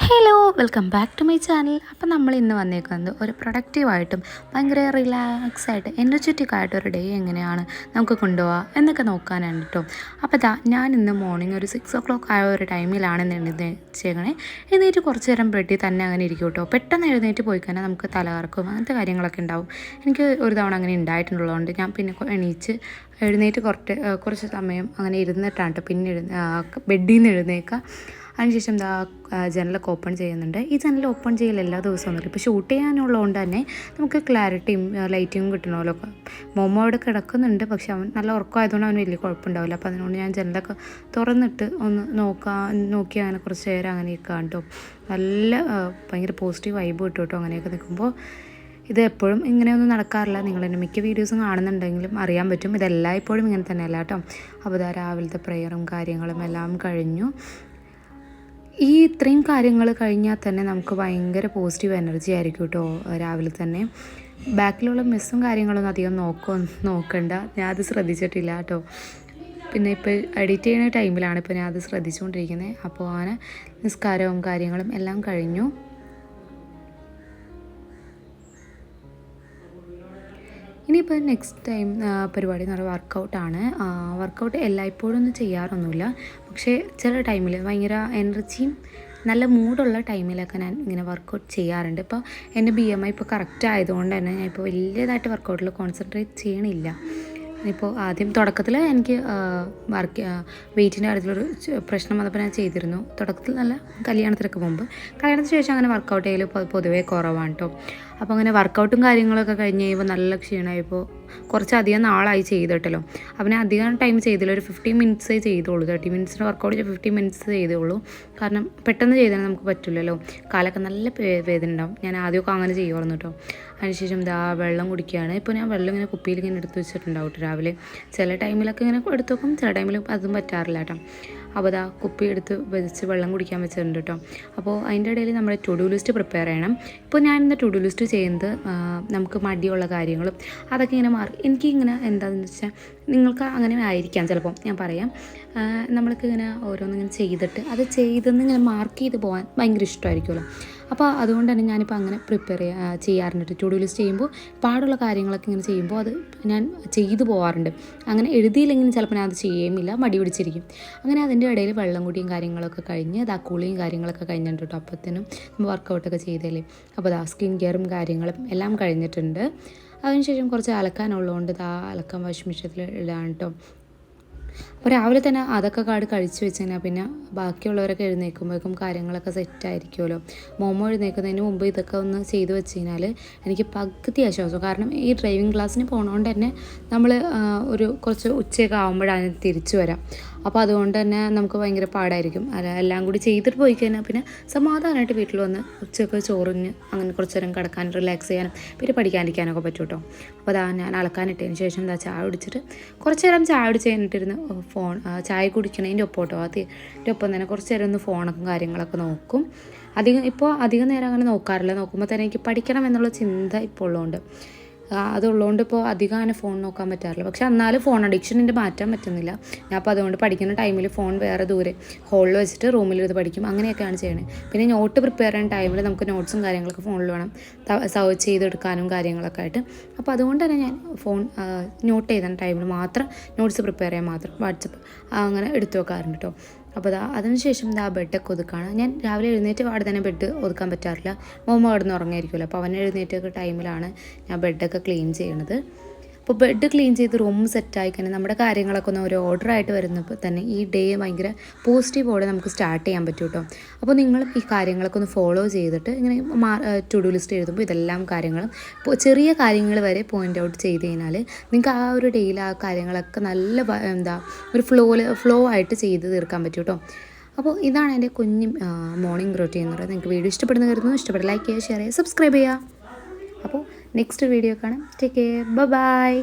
Hello welcome back to my channel. അപ്പം നമ്മൾ ഇന്ന് വന്നേക്കുന്നത് ഒരു പ്രൊഡക്റ്റീവായിട്ടും ഭയങ്കര റിലാക്സ് ആയിട്ട് എനർജറ്റിക് ആയിട്ട് ഒരു ഡേ എങ്ങനെയാണ് നമുക്ക് കൊണ്ടുപോകാം എന്നൊക്കെ നോക്കാനാണ് കേട്ടോ. അപ്പോൾ ഞാൻ ഇന്ന് മോർണിംഗ് ഒരു 6 o'clock ആയ ഒരു ടൈമിലാണ് എഴുന്നേച്ചേക്കണേ. എഴുന്നേറ്റ് കുറച്ച് നേരം ബെഡിൽ തന്നെ അങ്ങനെ ഇരിക്കും കേട്ടോ. പെട്ടെന്ന് എഴുന്നേറ്റ് പോയി കഴിഞ്ഞാൽ നമുക്ക് തലകറക്കും അങ്ങനത്തെ കാര്യങ്ങളൊക്കെ ഉണ്ടാവും. എനിക്ക് ഒരു തവണ അങ്ങനെ ഉണ്ടായിട്ടുള്ളതുകൊണ്ട് ഞാൻ പിന്നെ എഴുന്നേറ്റ് കുറച്ച് സമയം അങ്ങനെ ഇരുന്നിട്ടാണ് കേട്ടോ പിന്നെ ബെഡിൽ നിന്ന് എഴുന്നേക്കുക. അതിനുശേഷം ജനലൊക്കെ ഓപ്പൺ ചെയ്യുന്നുണ്ട്. ഈ ജനൽ ഓപ്പൺ ചെയ്യൽ എല്ലാ ദിവസവും ഒന്നുമില്ല. ഇപ്പോൾ ഷൂട്ട് ചെയ്യാനുള്ളതുകൊണ്ട് തന്നെ നമുക്ക് ക്ലാരിറ്റിയും ലൈറ്റിങ്ങും കിട്ടണമല്ലോ. മോമോ അവിടെ കിടക്കുന്നുണ്ട്, പക്ഷെ അവൻ നല്ല ഉറക്കമായതുകൊണ്ട് അവന് വലിയ കുഴപ്പമുണ്ടാവില്ല. അപ്പോൾ അതിനോട് ഞാൻ ജനലൊക്കെ തുറന്നിട്ട് ഒന്ന് നോക്കി അങ്ങനെ കുറച്ച് നേരം അങ്ങനെയൊക്കെ കേട്ടോ. നല്ല ഭയങ്കര പോസിറ്റീവ് വൈബ് കിട്ടും കേട്ടോ അങ്ങനെയൊക്കെ നിൽക്കുമ്പോൾ. ഇത് എപ്പോഴും ഇങ്ങനെയൊന്നും നടക്കാറില്ല. നിങ്ങളെന്നെ മിക്ക വീഡിയോസും കാണുന്നുണ്ടെങ്കിലും അറിയാൻ പറ്റും ഇതെല്ലാം ഇപ്പോഴും ഇങ്ങനെ തന്നെയല്ല കേട്ടോ. അപ്പോൾ രാവിലത്തെ പ്രെയറും കാര്യങ്ങളും എല്ലാം കഴിഞ്ഞു. ഈ ഇത്രയും കാര്യങ്ങൾ കഴിഞ്ഞാൽ തന്നെ നമുക്ക് ഭയങ്കര പോസിറ്റീവ് എനർജി ആയിരിക്കും കേട്ടോ രാവിലെ തന്നെ. ബാക്കിലുള്ള മിസ്സും കാര്യങ്ങളൊന്നും അധികം നോക്കണ്ട. ഞാൻ അത് ശ്രദ്ധിച്ചിട്ടില്ല കേട്ടോ. പിന്നെ ഇപ്പോൾ എഡിറ്റ് ചെയ്യുന്ന ടൈമിലാണ് ഇപ്പോൾ ഞാൻ അത് ശ്രദ്ധിച്ചുകൊണ്ടിരിക്കുന്നത്. അപ്പോൾ അങ്ങനെ നിസ്കാരവും കാര്യങ്ങളും എല്ലാം കഴിഞ്ഞു. ഇനിയിപ്പോൾ നെക്സ്റ്റ് ടൈം പരിപാടി എന്ന് പറയുന്നത് വർക്കൗട്ടാണ്. വർക്കൗട്ട് എല്ലായ്പ്പോഴും ഒന്നും ചെയ്യാറൊന്നുമില്ല, പക്ഷേ ചില ടൈമിൽ ഭയങ്കര എനർജിയും നല്ല മൂഡുള്ള ടൈമിലൊക്കെ ഞാൻ ഇങ്ങനെ വർക്കൗട്ട് ചെയ്യാറുണ്ട്. ഇപ്പോൾ എൻ്റെ BMI ഇപ്പോൾ കറക്റ്റ് ആയതുകൊണ്ട് തന്നെ ഞാൻ ഇപ്പോൾ വലിയതായിട്ട് വർക്കൗട്ടിൽ കോൺസെൻട്രേറ്റ് ചെയ്യണില്ല. ഇപ്പോൾ ആദ്യം തുടക്കത്തിൽ എനിക്ക് വെയിറ്റിൻ്റെ കാര്യത്തിലൊരു പ്രശ്നം വന്നപ്പോൾ ഞാൻ ചെയ്തിരുന്നു. തുടക്കത്തിൽ നല്ല കല്യാണത്തിനൊക്കെ മുമ്പ്. കല്യാണത്തിന് ശേഷം അങ്ങനെ വർക്കൗട്ട് ചെയ്യൽ പൊതുവേ കുറവാണ് കേട്ടോ. അപ്പോൾ അങ്ങനെ വർക്കൗട്ടും കാര്യങ്ങളൊക്കെ കഴിഞ്ഞ് കഴിയുമ്പോൾ നല്ല ക്ഷീണമായപ്പോൾ കുറച്ചധികം നാളായി ചെയ്തിട്ടല്ലോ. അപ്പം ഞാൻ അധികം ടൈം ചെയ്തില്ല, ഒരു 15 minutes ചെയ്തോളൂ. 30 minutes വർക്കൗട്ട് 15 minutes ചെയ്തോളൂ. കാരണം പെട്ടെന്ന് ചെയ്താൽ നമുക്ക് പറ്റില്ലല്ലോ, കാലൊക്കെ നല്ല വേദന ഉണ്ടാവും. ഞാൻ ആദ്യമൊക്കെ അങ്ങനെ ചെയ്യുമായിരുന്നു കേട്ടോ. അതിനുശേഷം വെള്ളം കുടിക്കുകയാണ്. ഇപ്പോൾ ഞാൻ വെള്ളം ഇങ്ങനെ കുപ്പിയിൽ ഇങ്ങനെ എടുത്ത് വെച്ചിട്ടുണ്ടാവും കേട്ടോ രാവിലെ. ചില ടൈമിലൊക്കെ ഇങ്ങനെ എടുത്ത് വെക്കും, ചില ടൈമിൽ അതും പറ്റാറില്ല കേട്ടോ. അപ്പോൾ കുപ്പി എടുത്ത് വെച്ച് വെള്ളം കുടിക്കാൻ വെച്ചിട്ടുണ്ട് കേട്ടോ. അപ്പോൾ അതിൻ്റെ ഇടയിൽ നമ്മുടെ ടു ഡു ലിസ്റ്റ് പ്രിപ്പയർ ചെയ്യണം. ഇപ്പോൾ ഞാനിന്ന് ടു ഡു ലിസ്റ്റ് ചെയ്യുന്നത് നമുക്ക് മടിയുള്ള കാര്യങ്ങളും അതൊക്കെ ഇങ്ങനെ എനിക്കിങ്ങനെ എന്താണെന്ന് വെച്ചാൽ നിങ്ങൾക്ക് അങ്ങനെ ആയിരിക്കാം ചിലപ്പം. ഞാൻ പറയാം, നമ്മൾക്ക് ഇങ്ങനെ ഓരോന്നിങ്ങനെ ചെയ്തിട്ട് അത് ചെയ്തെന്ന് ഇങ്ങനെ മാർക്ക് ചെയ്ത് പോകാൻ ഭയങ്കര ഇഷ്ടമായിരിക്കുമല്ലോ. അപ്പോൾ അതുകൊണ്ട് തന്നെ ഞാനിപ്പോൾ അങ്ങനെ ചെയ്യാറുണ്ട്. ടു ഡു ലിസ്റ്റ് ചെയ്യുമ്പോൾ പാടുള്ള കാര്യങ്ങളൊക്കെ ഇങ്ങനെ ചെയ്യുമ്പോൾ അത് ഞാൻ ചെയ്തു പോകാറുണ്ട്. അങ്ങനെ എഴുതിയില്ലെങ്കിൽ ചിലപ്പോൾ ഞാൻ അത് ചെയ്യുകയുമില്ല, മടി പിടിച്ചിരിക്കും. അങ്ങനെ അതിൻ്റെ ഇടയിൽ വെള്ളം കുടിയും കാര്യങ്ങളൊക്കെ കഴിഞ്ഞ് കുളിയും കാര്യങ്ങളൊക്കെ കഴിഞ്ഞിട്ടുണ്ട് കേട്ടോ. അപ്പോഴത്തേനും നമ്മൾ വർക്കൗട്ടൊക്കെ ചെയ്തല്ലേ. അപ്പോൾ സ്കിൻ കെയറും കാര്യങ്ങളും എല്ലാം കഴിഞ്ഞിട്ടുണ്ട്. അതിനുശേഷം കുറച്ച് അലക്കാനുള്ളതുകൊണ്ട് അലക്കാൻ വാഷിംഗ് മെഷീനിൽ ഇടാണ് കേട്ടോ. അപ്പോൾ രാവിലെ തന്നെ അതൊക്കെ കഴിച്ച് വെച്ച് കഴിഞ്ഞാൽ പിന്നെ ബാക്കിയുള്ളവരൊക്കെ എഴുന്നേൽക്കുമ്പോഴേക്കും കാര്യങ്ങളൊക്കെ സെറ്റായിരിക്കുമല്ലോ. മോമോ എഴുന്നേൽക്കുന്നതിന് മുമ്പ് ഇതൊക്കെ ഒന്ന് ചെയ്ത് വെച്ച് കഴിഞ്ഞാൽ എനിക്ക് പകുതി ആശ്വാസം. കാരണം ഈ ഡ്രൈവിംഗ് ക്ലാസ്സിന് പോകണോണ്ട് തന്നെ നമ്മൾ കുറച്ച് ഉച്ചയൊക്കെ ആകുമ്പോഴാണ് തിരിച്ചു വരാം. അപ്പോൾ അതുകൊണ്ട് തന്നെ നമുക്ക് ഭയങ്കര പാടായിരിക്കും. എല്ലാം കൂടി ചെയ്തിട്ട് പോയി കഴിഞ്ഞാൽ പിന്നെ സമാധാനമായിട്ട് വീട്ടിൽ വന്ന് ഉച്ചയൊക്കെ ചോറിഞ്ഞ് അങ്ങനെ കുറച്ച് നേരം കിടക്കാനും റിലാക്സ് ചെയ്യാനും പിന്നെ പഠിക്കാനിരിക്കാനൊക്കെ പറ്റും കേട്ടോ. അപ്പോൾ ഞാൻ അലക്കാനിട്ടതിന് ശേഷം ചായ കുടിച്ചിട്ട് കുറച്ച് നേരം ചായ കുടിച്ച് കഴിഞ്ഞിട്ടിരുന്ന് ചായ കുടിക്കണതിൻ്റെ ഒപ്പം കേട്ടോ. അതിൻ്റെ ഒപ്പം തന്നെ കുറച്ച് നേരം ഒന്ന് ഫോണൊക്കെ കാര്യങ്ങളൊക്കെ നോക്കും. അധികം നേരം അങ്ങനെ നോക്കാറില്ല. നോക്കുമ്പോൾ തന്നെ എനിക്ക് പഠിക്കണം എന്നുള്ള ചിന്ത ഇപ്പോൾ ഉള്ളതുകൊണ്ട് അതുള്ളതുകൊണ്ട് ഇപ്പോൾ അധികം അങ്ങനെ ഫോൺ നോക്കാൻ പറ്റാറില്ല. പക്ഷെ എന്നാലും ഫോൺ അഡിക്ഷൻ എൻ്റെ മാറ്റാൻ പറ്റുന്നില്ല. ഞാൻ അപ്പോൾ അതുകൊണ്ട് പഠിക്കുന്ന ടൈമിൽ ഫോൺ വേറെ ദൂരെ ഹോളിൽ വെച്ചിട്ട് റൂമിലിരുന്ന് പഠിക്കും. അങ്ങനെയൊക്കെയാണ് ചെയ്യണത്. പിന്നെ നോട്ട് പ്രിപ്പയർ ചെയ്യുന്ന ടൈമിൽ നമുക്ക് നോട്ട്സും കാര്യങ്ങളൊക്കെ ഫോണിൽ വേണം സെർച്ച് ചെയ്തെടുക്കാനും കാര്യങ്ങളൊക്കെ ആയിട്ട്. അപ്പോൾ അതുകൊണ്ട് തന്നെ ഞാൻ ഫോൺ നോട്ട് ചെയ്യുന്ന ടൈമിൽ മാത്രം നോട്ട്സ് പ്രിപ്പയർ ചെയ്യാൻ മാത്രം വാട്സപ്പ് അങ്ങനെ എടുത്തു വെക്കാറുണ്ട് കേട്ടോ. അപ്പോൾ അതിനുശേഷം ബെഡൊക്കെ ഒതുക്കുകയാണ്. ഞാൻ രാവിലെ എഴുന്നേറ്റ് പാടെ തന്നെ ബെഡ് ഒതുക്കാൻ പറ്റാറില്ല. മോമോ കിടന്ന് ഉറങ്ങായിരിക്കുമല്ലോ. അപ്പോൾ അവൻ എഴുന്നേറ്റൊക്കെ ടൈമിലാണ് ഞാൻ ബെഡൊക്കെ ക്ലീൻ ചെയ്യണത്. അപ്പോൾ ബെഡ് ക്ലീൻ ചെയ്ത് റൂം സെറ്റായി കഴിഞ്ഞാൽ നമ്മുടെ കാര്യങ്ങളൊക്കെ ഒന്ന് ഒരു ഓർഡറായിട്ട് വരുന്നപ്പോൾ തന്നെ ഈ ഡേ ഭയങ്കര പോസിറ്റീവോടെ നമുക്ക് സ്റ്റാർട്ട് ചെയ്യാൻ പറ്റും കേട്ടോ. അപ്പോൾ നിങ്ങളും ഈ കാര്യങ്ങളൊക്കെ ഒന്ന് ഫോളോ ചെയ്തിട്ട് ഇങ്ങനെ ടു ഡു ലിസ്റ്റ് എഴുതുമ്പോൾ ഇതെല്ലാം കാര്യങ്ങളും ചെറിയ കാര്യങ്ങൾ വരെ പോയിൻ്റ് ഔട്ട് ചെയ്ത് കഴിഞ്ഞാൽ നിങ്ങൾക്ക് ആ ഒരു ഡേയിൽ ആ കാര്യങ്ങളൊക്കെ നല്ല ഒരു ഫ്ലോ ആയിട്ട് ചെയ്ത് തീർക്കാൻ പറ്റും കേട്ടോ. അപ്പോൾ ഇതാണ് എൻ്റെ കുഞ്ഞ് മോർണിംഗ് റൊട്ടീൻ എന്ന് പറയുന്നത്. നിങ്ങൾക്ക് വീഡിയോ ഇഷ്ടപ്പെടുന്ന കരുതുന്നു. ഇഷ്ടപ്പെട്ട ലൈക്ക് ചെയ്യുക, ഷെയർ ചെയ്യുക, സബ്സ്ക്രൈബ് ചെയ്യുക. അപ്പോൾ നെക്സ്റ്റ് വീഡിയോ കാണാം. Take care, by.